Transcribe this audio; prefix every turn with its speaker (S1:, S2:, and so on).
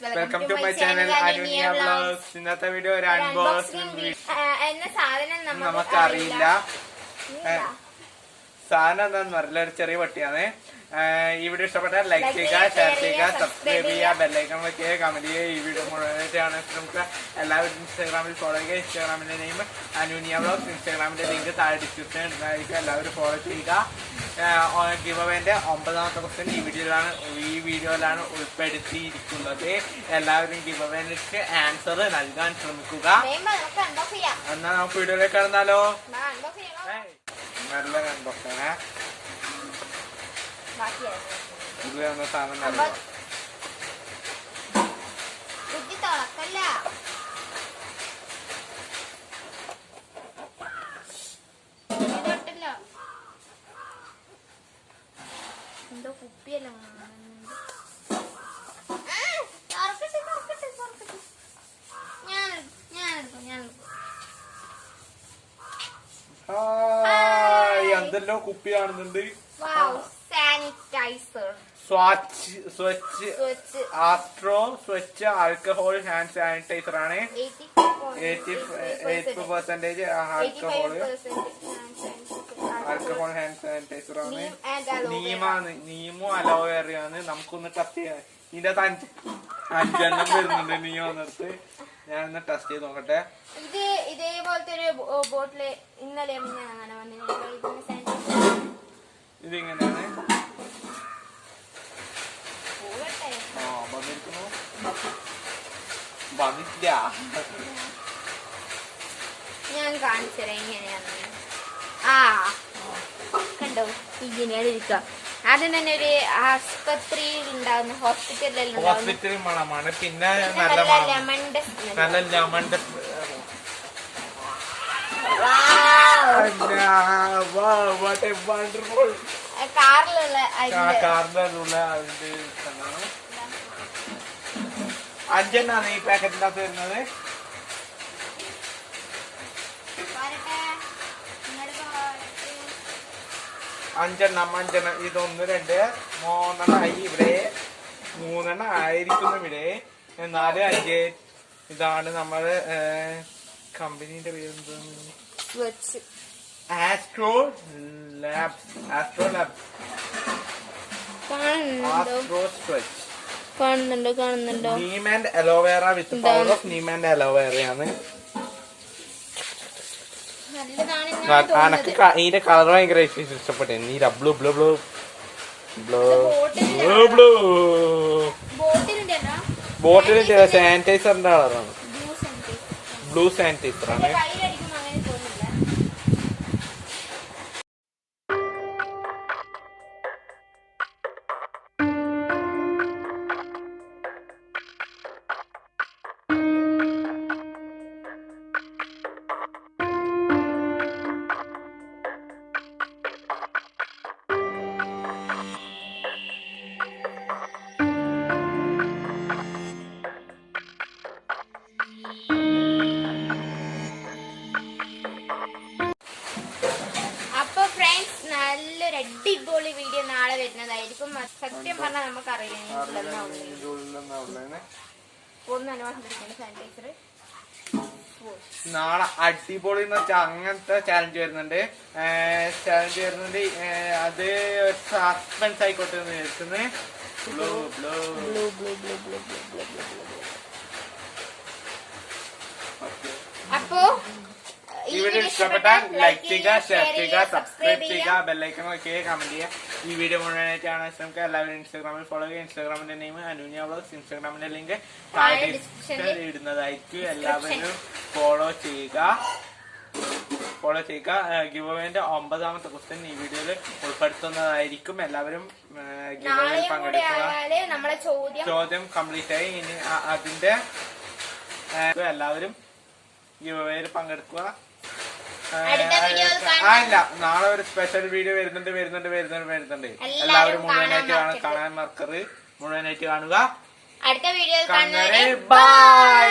S1: Welcome to my channel Anuniya vlogs. ഇന്നത്തെ video ഒരു unboxing
S2: എന്ന സാധനം
S1: നമുക്കറിയില്ല. സാധനം എന്താണെന്ന് അറിയില്ല, ഒരു ചെറിയ പട്ടിയാണ്. ഈ വീഡിയോ ഇഷ്ടപ്പെട്ടാൽ ലൈക്ക് ചെയ്യുക, ഷെയർ ചെയ്യുക, സബ്സ്ക്രൈബ് ചെയ്യുക, ബെല്ലൈക്കൺ വയ്ക്കുക, കമന്റ് ചെയ്യുക. ഈ വീഡിയോ മുഴുവനായിട്ടാണ് നമുക്ക് എല്ലാവരും ഇൻസ്റ്റാഗ്രാമിൽ ഫോളോ ചെയ്യുക. ഇൻസ്റ്റാഗ്രാമിന്റെ നെയിം അനുനിയ വ്ലോഗ്സ്. ഇൻസ്റ്റാഗ്രാമിന്റെ ലിങ്ക് താഴെ ഡിസ്ക്രിപ്ഷൻ ഉണ്ടായിരിക്കും, എല്ലാവരും ഫോളോ ചെയ്യുക. ഗിവ് അവേന്റെ 9ാമത്തെ ക്വസ്റ്റ്യൻ ഈ വീഡിയോയിലാണ് ഉൾപ്പെടുത്തിയിരിക്കുന്നത്. എല്ലാവരും ഗിവ് അവേക്ക് ആൻസർ നൽകാൻ ശ്രമിക്കുക. എന്നാ നമുക്ക് വീഡിയോയിലേക്ക് കടന്നാലോ? നല്ല അൺബോക്സിംഗ്. ഇത് എന്ന സാധനം
S2: എന്തോ കുപ്പിയല്ലോ.
S1: എന്തെല്ലോ കുപ്പി കാണുന്നുണ്ട്.
S2: Sanitiser,
S1: Swachh astro Swachh alcohol hand sanitiser ആണ്. 80% ആൽക്കഹോൾ ഹാൻഡ് സാനിറ്റൈസർ ആണ്. നീമോ അലോവേറയാണ്. നമുക്കൊന്ന് ടെസ്റ്റ് ചെയ്യാം. ഇതിന്റെ 5 വരുന്നുണ്ട് നീമോ എന്നിട്ട് ഞാനൊന്ന് ടെസ്റ്റ് ചെയ്ത് നോക്കട്ടെ.
S2: ഇതേപോലത്തെ ഒരു ബോട്ടില് ഇന്നലെ
S1: ഇതിങ്ങനെയാണ്.
S2: ഞാൻ കാണിച്ചത് എങ്ങനെയാണ്. കണ്ടോ, ഇങ്ങനെയാണ് ഇരിക്കുക. ആദ്യം തന്നെ ഒരു ആസ്പത്രിയിൽ ഉണ്ടാകുന്ന
S1: ഹോസ്പിറ്റൽ മണമാണ്. പിന്നെ നല്ല ലെമൺ കാറിലുള്ള അതിന്റെ എന്നാണ് 5 ഈ പാക്കറ്റിനകത്ത് വരുന്നത്. അഞ്ചെണ്ണം. ഇത് 1 2 3 ഇവിടെ 3 ആയിരിക്കുന്നു. ഇവിടെ 4 5. ഇതാണ് നമ്മള് കമ്പനിയുടെ പേര് എന്താണ്? Astro Labs.
S2: കാണുന്നുണ്ടോ?
S1: Neem and aloe vera with power of neem and അലോവേറയാണ്. അനക്ക് ഇതിന്റെ കളർ ഭയങ്കര ഇഷ്ടപ്പെട്ടു. നീല blue blue blue blue blue ബോട്ടിലിന്റെ സാനിറ്റൈസറിന്റെ കളറാണ്. ബ്ലൂ സാനിറ്റൈസർ ആണ്.
S2: നല്ലൊരു അടിപൊളി വീഡിയോ നാളെ വരുന്നതായിരിക്കും. സത്യം പറഞ്ഞാൽ നമുക്കറിയാം സാനിറ്റൈസർ
S1: നാളെ അടിപൊളി എന്ന് വെച്ചാൽ അങ്ങനത്തെ ചാലഞ്ച് വരുന്നുണ്ട്. അത് സസ്പെൻസ് ആയിക്കോട്ടെ എന്ന് വിചാരിക്കുന്നത്.
S2: അപ്പോ
S1: ഈ വീഡിയോ ഇഷ്ടപ്പെട്ടാൽ ലൈക്ക് ചെയ്യുക, ഷെയർ ചെയ്യുക, സബ്സ്ക്രൈബ് ചെയ്യുക, ബെല്ലൈക്കൺ വയ്ക്കുക, കമന്റ് ചെയ്യുക. ഈ വീഡിയോ മുഴുവനായിട്ട് കാണാൻ ശ്രമിക്കുക. എല്ലാവരും ഇൻസ്റ്റാഗ്രാമിൽ ഫോളോ ചെയ്യുക. ഇൻസ്റ്റാഗ്രാമിന്റെ നെയിം അനുനിയ വ്ലോഗ്സ്. ഇൻസ്റ്റാഗ്രാമിന്റെ ലിങ്ക് താഴെ ഡിസ്ക്രിപ്ഷനിൽ ഇടുന്നതായിരിക്കും. എല്ലാവരും ഫോളോ ചെയ്യുക. ഗിവ് അവേന്റെ 9ാമത്തെ ക്വസ്റ്റ്യൻ ഈ വീഡിയോയിൽ ഉൾപ്പെടുത്തുന്നതായിരിക്കും. എല്ലാവരും ഗിവ് അവേയിൽ പങ്കെടുക്കുക. ചോദ്യം കംപ്ലീറ്റ് ആയി. ഇനി അതിന്റെ എല്ലാവരും ഗിവ് അവേയിൽ പങ്കെടുക്കുക. നാളെ ഒരു സ്പെഷ്യൽ വീഡിയോ വരുന്നുണ്ട്. എല്ലാവരും മുഴുവനായിട്ട് കാണാൻ മറക്കരുത്. മുഴുവനായിട്ട് കാണുക.
S2: അടുത്ത വീഡിയോ
S1: ബൈ.